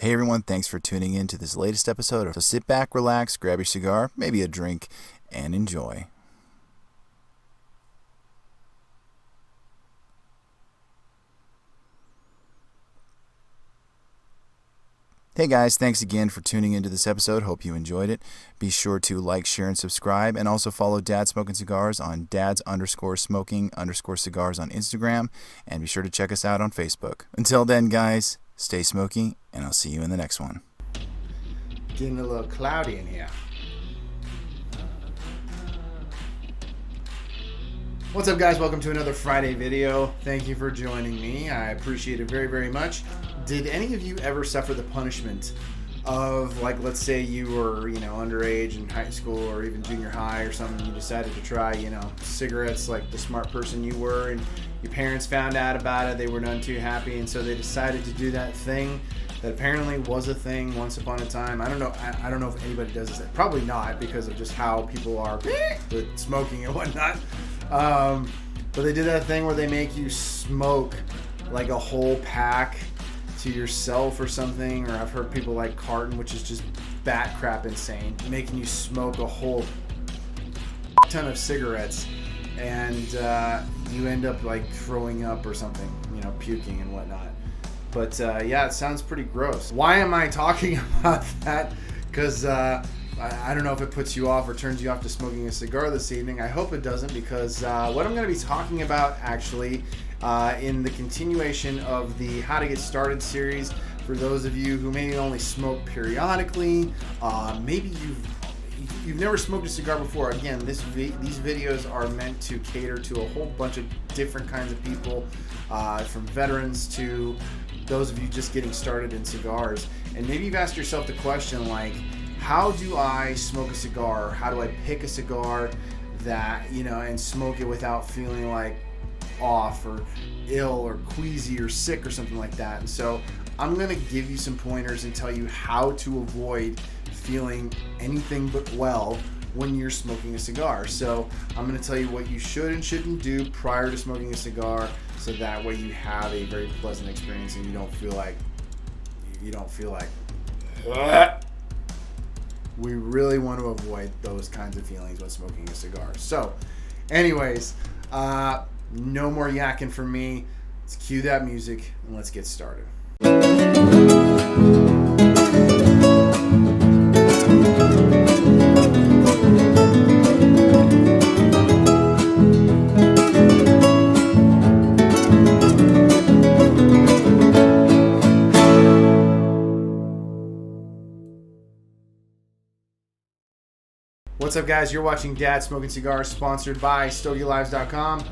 Hey everyone, thanks for tuning in to this latest episode. So sit back, relax, grab your cigar, maybe a drink, and enjoy. Hey guys, thanks again for tuning into this episode. Hope you enjoyed it. Be sure to like, share, and subscribe, and also follow Dad Smoking Cigars on dads_smoking_cigars on Instagram, and be sure to check us out on Facebook. Until then, guys, stay smoky, and I'll see you in the next one. Getting a little cloudy in here. What's up, guys? Welcome to another Friday video. Thank you for joining me. I appreciate it very, very much. Did any of you ever suffer the punishment of, like, let's say you were, underage in high school or even junior high or something, you decided to try, cigarettes like the smart person you were, and your parents found out about it, they were none too happy, and so they decided to do that thing that apparently was a thing once upon a time. I don't know if anybody does this. Probably not, because of just how people are with smoking and whatnot. But they did that thing where they make you smoke like a whole pack to yourself or something, or I've heard people like carton, which is just bat crap insane, making you smoke a whole ton of cigarettes, and you end up like throwing up or something, puking and whatnot. But yeah, it sounds pretty gross. Why am I talking about that? Because I don't know if it puts you off or turns you off to smoking a cigar this evening. I hope it doesn't, because what I'm going to be talking about actually in the continuation of the How to Get Started series, for those of you who maybe only smoke periodically, maybe you've never smoked a cigar before. Again, these videos are meant to cater to a whole bunch of different kinds of people, from veterans to those of you just getting started in cigars. And maybe you've asked yourself the question, like, how do I smoke a cigar? How do I pick a cigar that, and smoke it without feeling like off or ill or queasy or sick or something like that? And so I'm going to give you some pointers and tell you how to avoid feeling anything but well when you're smoking a cigar. So I'm going to tell you what you should and shouldn't do prior to smoking a cigar, so that way you have a very pleasant experience and you don't feel like we really want to avoid those kinds of feelings when smoking a cigar. So anyways, no more yakking from me. Let's cue that music and let's get started. What's up, guys? You're watching Dad Smoking Cigars, sponsored by StogieLives.com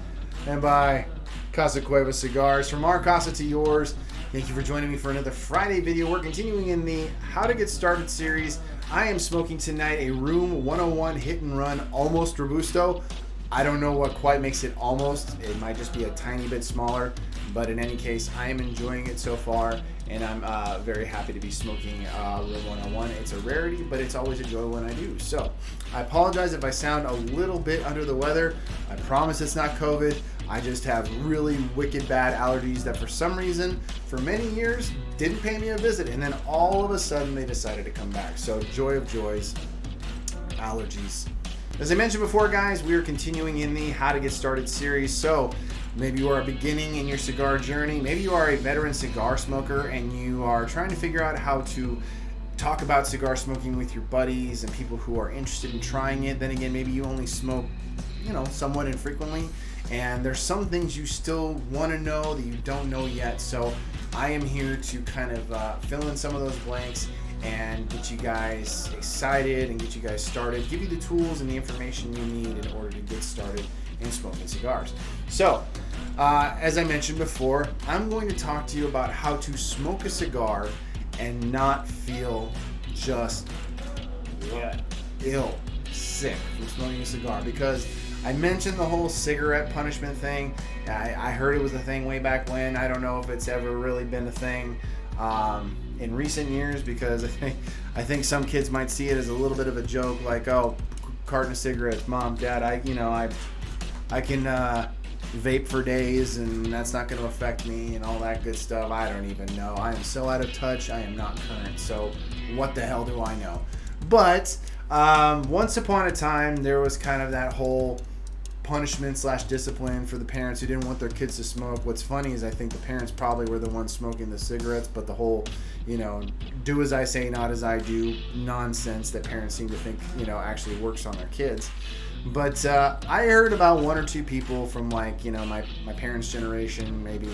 and by Casa Cuevas Cigars. From our Casa to yours, thank you for joining me for another Friday video. We're continuing in the How to Get Started series. I am smoking tonight a Room 101 Hit and Run Almost Robusto. I don't know what quite makes it almost. It might just be a tiny bit smaller, but in any case, I am enjoying it so far, and I'm very happy to be smoking Room 101. It's a rarity, but it's always a joy when I do. So I apologize if I sound a little bit under the weather. I promise it's not COVID. I just have really wicked bad allergies that for some reason, for many years, didn't pay me a visit, and then all of a sudden they decided to come back. So joy of joys, allergies. As I mentioned before, guys, we are continuing in the How to Get Started series. So maybe you are beginning in your cigar journey. Maybe you are a veteran cigar smoker and you are trying to figure out how to talk about cigar smoking with your buddies and people who are interested in trying it. Then again, maybe you only smoke, somewhat infrequently, and there's some things you still want to know that you don't know yet. So I am here to kind of fill in some of those blanks and get you guys excited and get you guys started, give you the tools and the information you need in order to get started in smoking cigars. So, as I mentioned before, I'm going to talk to you about how to smoke a cigar and not feel just ill, sick from smoking a cigar, because I mentioned the whole cigarette punishment thing. I heard it was a thing way back when. I don't know if it's ever really been a thing in recent years, because I think some kids might see it as a little bit of a joke, like, oh, carton of cigarettes, mom, dad, I can vape for days and that's not going to affect me and all that good stuff. I don't even know. I am so out of touch. I am not current. So what the hell do I know? But once upon a time, there was kind of that whole punishment / discipline for the parents who didn't want their kids to smoke. What's funny is I think the parents probably were the ones smoking the cigarettes, but the whole, do as I say, not as I do nonsense that parents seem to think, actually works on their kids. But I heard about one or two people from my parents' generation, maybe,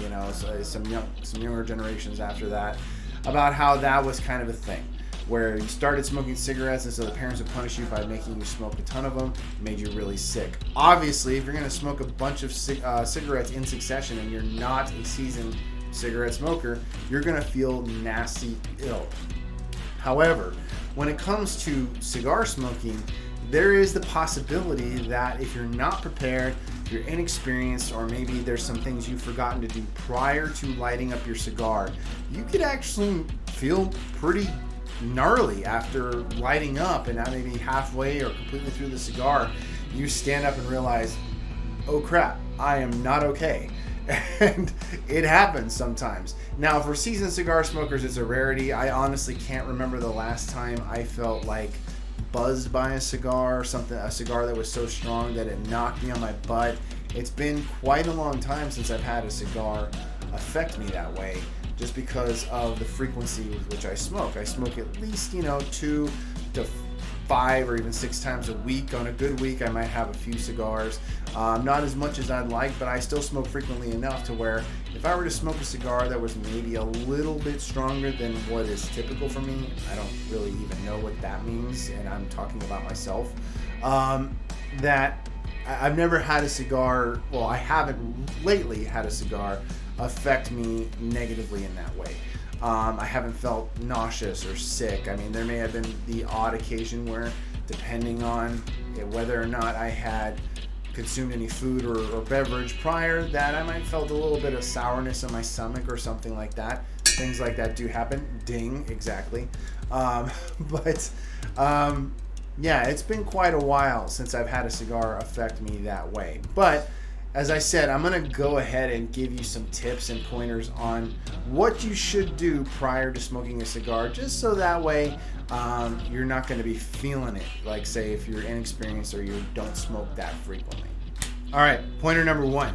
some younger generations after that, about how that was kind of a thing, where you started smoking cigarettes and so the parents would punish you by making you smoke a ton of them, made you really sick. Obviously, if you're going to smoke a bunch of cigarettes in succession and you're not a seasoned cigarette smoker, you're going to feel nasty ill. However, when it comes to cigar smoking, there is the possibility that if you're not prepared, if you're inexperienced, or maybe there's some things you've forgotten to do prior to lighting up your cigar, you could actually feel pretty gnarly after lighting up, and not maybe halfway or completely through the cigar, you stand up and realize, oh crap, I am not okay. And it happens sometimes. Now, for seasoned cigar smokers, it's a rarity. I honestly can't remember the last time I felt like buzzed by a cigar, a cigar that was so strong that it knocked me on my butt. It's been quite a long time since I've had a cigar affect me that way, just because of the frequency with which I smoke. I smoke at least, 2 to 5 or even 6 times a week. On a good week, I might have a few cigars. Not as much as I'd like, but I still smoke frequently enough to where if I were to smoke a cigar that was maybe a little bit stronger than what is typical for me, I don't really even know what that means, and I'm talking about myself, that I've never had a cigar, well, I haven't lately had a cigar affect me negatively in that way. I haven't felt nauseous or sick. I mean, there may have been the odd occasion where, depending on whether or not I had consumed any food or beverage prior, that I might have felt a little bit of sourness in my stomach or something like that. Things like that do happen. Ding, exactly. Yeah, it's been quite a while since I've had a cigar affect me that way. But as I said, I'm going to go ahead and give you some tips and pointers on what you should do prior to smoking a cigar, just so that way you're not going to be feeling it, like, say, if you're inexperienced or you don't smoke that frequently. All right, pointer number 1.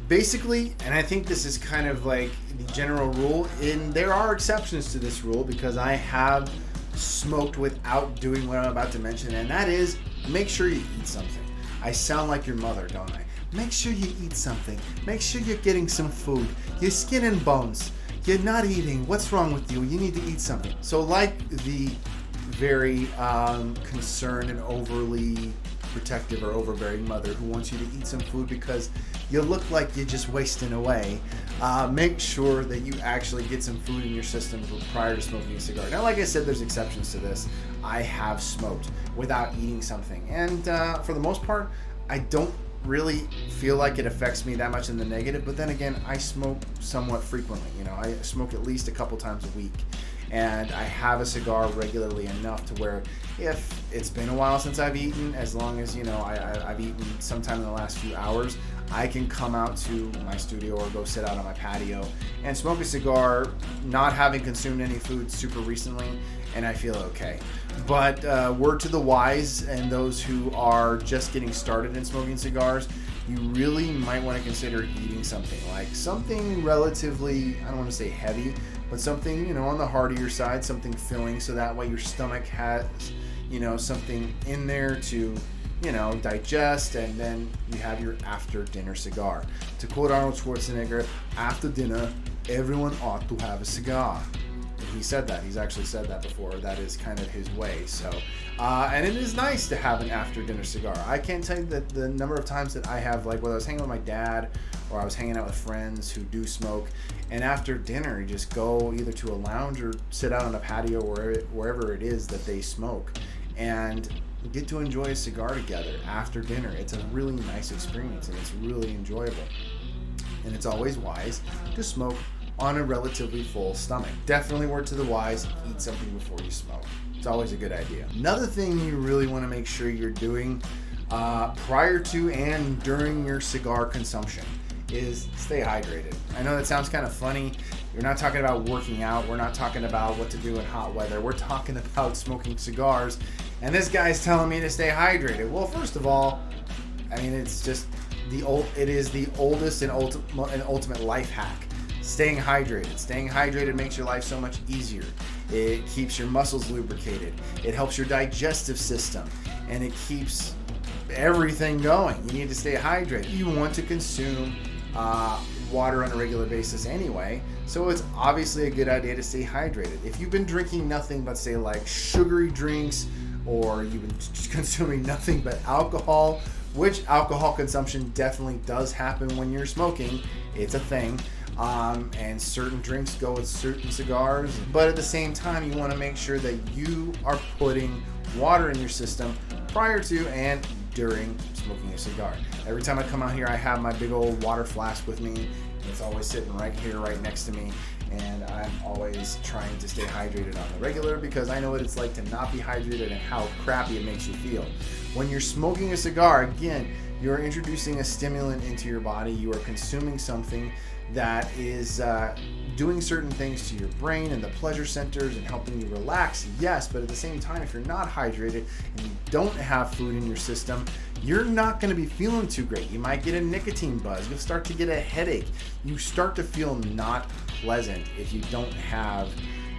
Basically, and I think this is kind of like the general rule, and there are exceptions to this rule because I have smoked without doing what I'm about to mention, and that is make sure you eat something. I sound like your mother, don't I? Make sure you eat something. Make sure you're getting some food. Your skin and bones. You're not eating. What's wrong with you? You need to eat something. So like the very concerned and overly protective or overbearing mother who wants you to eat some food because you look like you're just wasting away, make sure that you actually get some food in your system prior to smoking a cigar. Now, like I said, there's exceptions to this. I have smoked without eating something, and for the most part, I don't really feel like it affects me that much in the negative. But then again, I smoke somewhat frequently. I smoke at least a couple times a week, and I have a cigar regularly enough to where if it's been a while since I've eaten, as long as I've eaten sometime in the last few hours, I can come out to my studio or go sit out on my patio and smoke a cigar, not having consumed any food super recently, and I feel okay. But word to the wise and those who are just getting started in smoking cigars, you really might want to consider eating something, like something relatively, I don't want to say heavy, but something, on the heartier side, something filling, so that way your stomach has, something in there to, digest, and then you have your after dinner cigar. To quote Arnold Schwarzenegger, after dinner, everyone ought to have a cigar. He said that. He's actually said that before. That is kind of his way. So, and it is nice to have an after-dinner cigar. I can't tell you that the number of times that I have, like, whether I was hanging with my dad or I was hanging out with friends who do smoke, and after dinner, you just go either to a lounge or sit out on a patio or wherever it is that they smoke, and get to enjoy a cigar together after dinner. It's a really nice experience, and it's really enjoyable. And it's always wise to smoke on a relatively full stomach. Definitely word to the wise, eat something before you smoke. It's always a good idea. Another thing you really want to make sure you're doing prior to and during your cigar consumption is stay hydrated. I know that sounds kind of funny. We're not talking about working out. We're not talking about what to do in hot weather. We're talking about smoking cigars. And this guy's telling me to stay hydrated. Well, first of all, I mean, it's just it is the oldest and ultimate life hack. Staying hydrated. Staying hydrated makes your life so much easier. It keeps your muscles lubricated. It helps your digestive system. And it keeps everything going. You need to stay hydrated. You want to consume water on a regular basis anyway, so it's obviously a good idea to stay hydrated. If you've been drinking nothing but say like sugary drinks, or you've been consuming nothing but alcohol, which alcohol consumption definitely does happen when you're smoking, it's a thing, and certain drinks go with certain cigars, but at the same time you want to make sure that you are putting water in your system prior to and during smoking a cigar. Every time I come out here, I have my big old water flask with me. It's always sitting right here, right next to me, and I'm always trying to stay hydrated on the regular because I know what it's like to not be hydrated and how crappy it makes you feel. When you're smoking a cigar, again, you're introducing a stimulant into your body. You are consuming something that is doing certain things to your brain and the pleasure centers and helping you relax, yes, but at the same time, if you're not hydrated and you don't have food in your system, you're not going to be feeling too great. You might get a nicotine buzz. You'll start to get a headache. You start to feel not pleasant if you don't have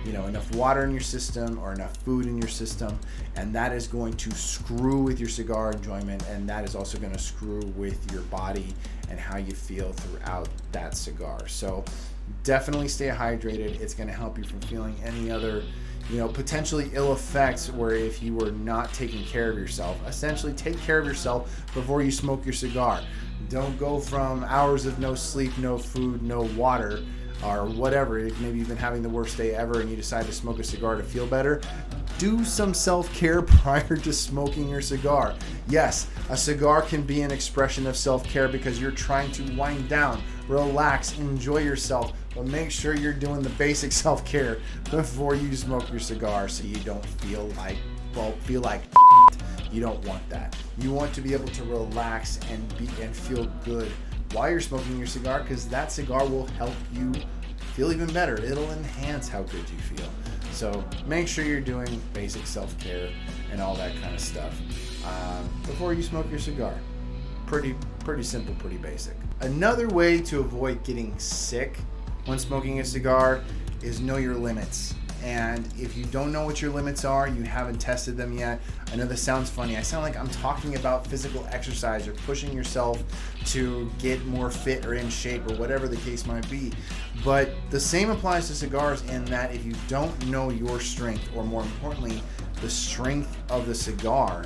enough water in your system or enough food in your system, and that is going to screw with your cigar enjoyment, and that is also going to screw with your body and how you feel throughout that cigar. So definitely stay hydrated. It's going to help you from feeling any other potentially ill effects where if you were not taking care of yourself. Essentially, take care of yourself before you smoke your cigar. Don't go from hours of no sleep, no food, no water, or whatever. Maybe you've been having the worst day ever and you decide to smoke a cigar to feel better. Do some self-care prior to smoking your cigar. Yes, a cigar can be an expression of self-care because you're trying to wind down, relax, enjoy yourself, but make sure you're doing the basic self-care before you smoke your cigar so you don't feel like you don't want that. You want to be able to relax and feel good while you're smoking your cigar, because that cigar will help you feel even better. It'll enhance how good you feel. So make sure you're doing basic self-care and all that kind of stuff before you smoke your cigar. Pretty simple, pretty basic. Another way to avoid getting sick when smoking a cigar is know your limits. And if you don't know what your limits are, you haven't tested them yet. I know this sounds funny. I sound like I'm talking about physical exercise or pushing yourself to get more fit or in shape or whatever the case might be. But the same applies to cigars in that if you don't know your strength, or more importantly, the strength of the cigar,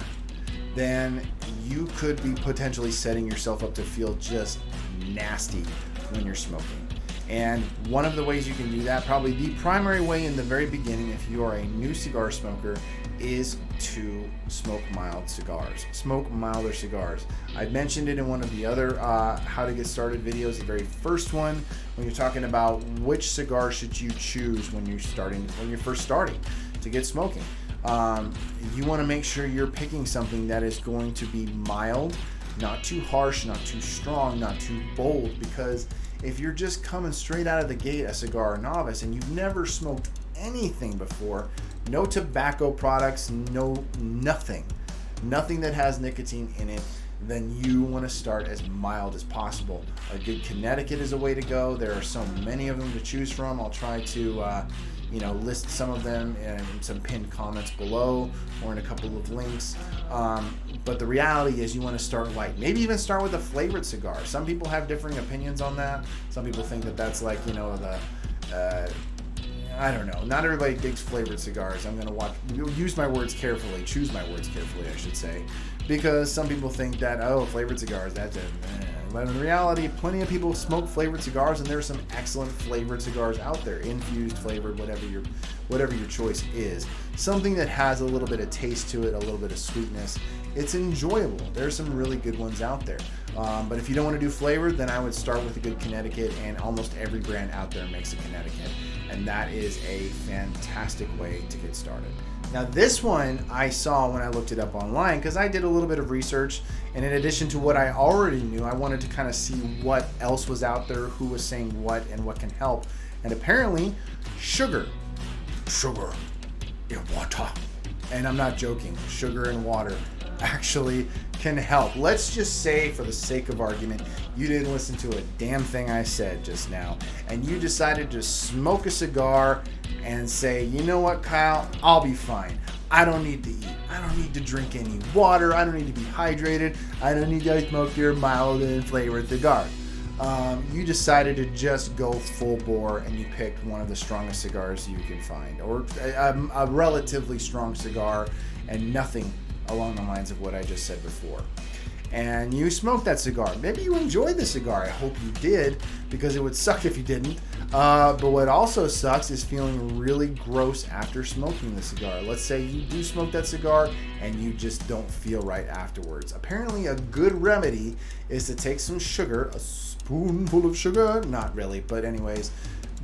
then you could be potentially setting yourself up to feel just nasty when you're smoking. And one of the ways you can do that, probably the primary way in the very beginning if you are a new cigar smoker, is to smoke mild cigars. Smoke milder cigars. I mentioned it in one of the other how to get started videos, the very first one, when you're talking about which cigar should you choose when you're first starting to get smoking. You want to make sure you're picking something that is going to be mild, not too harsh, not too strong, not too bold, because if you're just coming straight out of the gate a cigar novice and you've never smoked anything before, no tobacco products, nothing that has nicotine in it, then you want to start as mild as possible. A good Connecticut is a way to go. There are so many of them to choose from. I'll try to list some of them in some pinned comments below or in a couple of links. But the reality is you want to start light. Maybe even start with a flavored cigar. Some people have differing opinions on that. Some people think that that's like, I don't know. Not everybody digs flavored cigars. I'm going to use my words carefully, choose my words carefully, I should say. Because some people think that, flavored cigars, that's it. But in reality, plenty of people smoke flavored cigars, and there's some excellent flavored cigars out there. Infused, flavored, whatever your choice is. Something that has a little bit of taste to it, a little bit of sweetness. It's enjoyable. There's some really good ones out there. But if you don't want to do flavored, then I would start with a good Connecticut, and almost every brand out there makes a Connecticut. and that is a fantastic way to get started. Now this one I saw when I looked it up online because I did a little bit of research, and in addition to what I already knew, I wanted to kind of see what else was out there, who was saying what, and what can help. And apparently sugar in water, and I'm not joking, sugar and water actually can help. Let's just say, for the sake of argument, you didn't listen to a damn thing I said just now, and you decided to smoke a cigar and say, you know what, Kyle, I'll be fine. I don't need to eat. I don't need to drink any water. I don't need to be hydrated. I don't need to smoke your mild and flavored cigar. You decided to just go full bore and you picked one of the strongest cigars you can find, or a relatively strong cigar, and nothing along the lines of what I just said before. And you smoked that cigar. Maybe you enjoyed the cigar. I hope you did, because it would suck if you didn't. But what also sucks is feeling really gross after smoking the cigar. Let's say you do smoke that cigar and you just don't feel right afterwards. Apparently a good remedy is to take some sugar, a spoonful of sugar, not really, but anyways,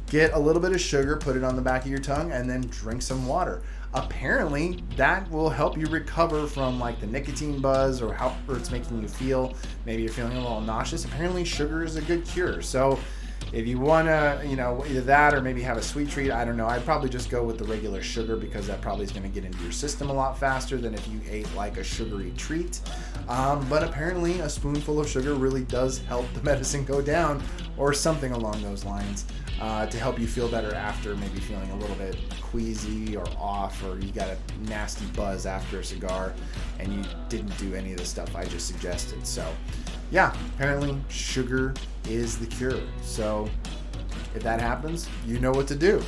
get a little bit of sugar, put it on the back of your tongue, and then drink some water. Apparently that will help you recover from like the nicotine buzz or how it's making you feel. Maybe you're feeling a little nauseous. Apparently sugar is a good cure. So if you want to, either that or maybe have a sweet treat, I don't know. I'd probably just go with the regular sugar, because that probably is going to get into your system a lot faster than if you ate like a sugary treat. But apparently a spoonful of sugar really does help the medicine go down, or something along those lines, to help you feel better after maybe feeling a little bit queasy or off, or you got a nasty buzz after a cigar and you didn't do any of the stuff I just suggested. So yeah, apparently sugar is the cure. So if that happens, you know what to do.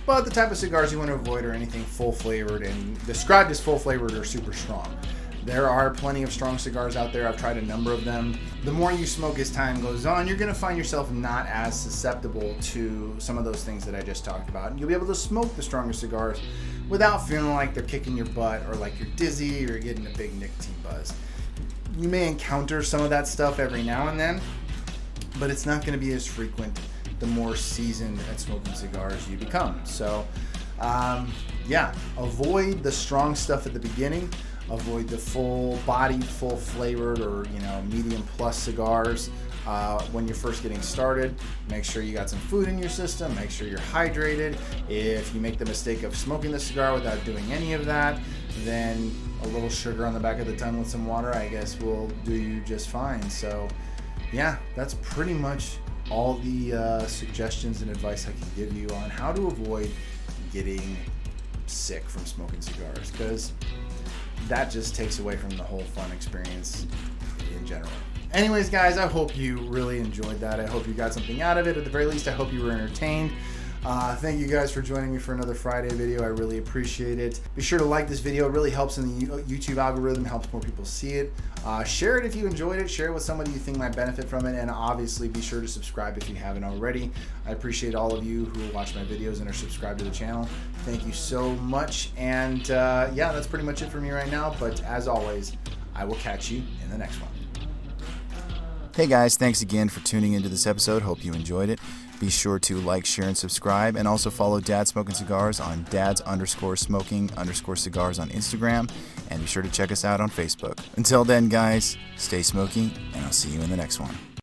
But the type of cigars you want to avoid are anything full flavored and described as full flavored or super strong. There are plenty of strong cigars out there. I've tried a number of them. The more you smoke as time goes on, you're going to find yourself not as susceptible to some of those things that I just talked about. And you'll be able to smoke the stronger cigars without feeling like they're kicking your butt, or like you're dizzy, or you're getting a big nicotine buzz. You may encounter some of that stuff every now and then, but it's not going to be as frequent the more seasoned at smoking cigars you become. So avoid the strong stuff at the beginning. Avoid the full body, full flavored, or medium plus cigars when you're first getting started. Make sure you got some food in your system. Make sure you're hydrated. If you make the mistake of smoking the cigar without doing any of that, then a little sugar on the back of the tongue with some water, I guess, will do you just fine. So yeah, that's pretty much all the suggestions and advice I can give you on how to avoid getting sick from smoking cigars, because that just takes away from the whole fun experience in general. Anyways, guys, I hope you really enjoyed that. I hope you got something out of it. At the very least, I hope you were entertained. Thank you guys for joining me for another Friday video. I really appreciate it. Be sure to like this video. It really helps in the YouTube algorithm, helps more people see it. Share it if you enjoyed it. Share it with somebody you think might benefit from it. And obviously, be sure to subscribe if you haven't already. I appreciate all of you who watch my videos and are subscribed to the channel. Thank you so much. And yeah, that's pretty much it for me right now. But as always, I will catch you in the next one. Hey guys, thanks again for tuning into this episode. Hope you enjoyed it. Be sure to like, share, and subscribe, and also follow Dad Smoking Cigars on dads_smoking_cigars on Instagram, and be sure to check us out on Facebook. Until then, guys, stay smoky, and I'll see you in the next one.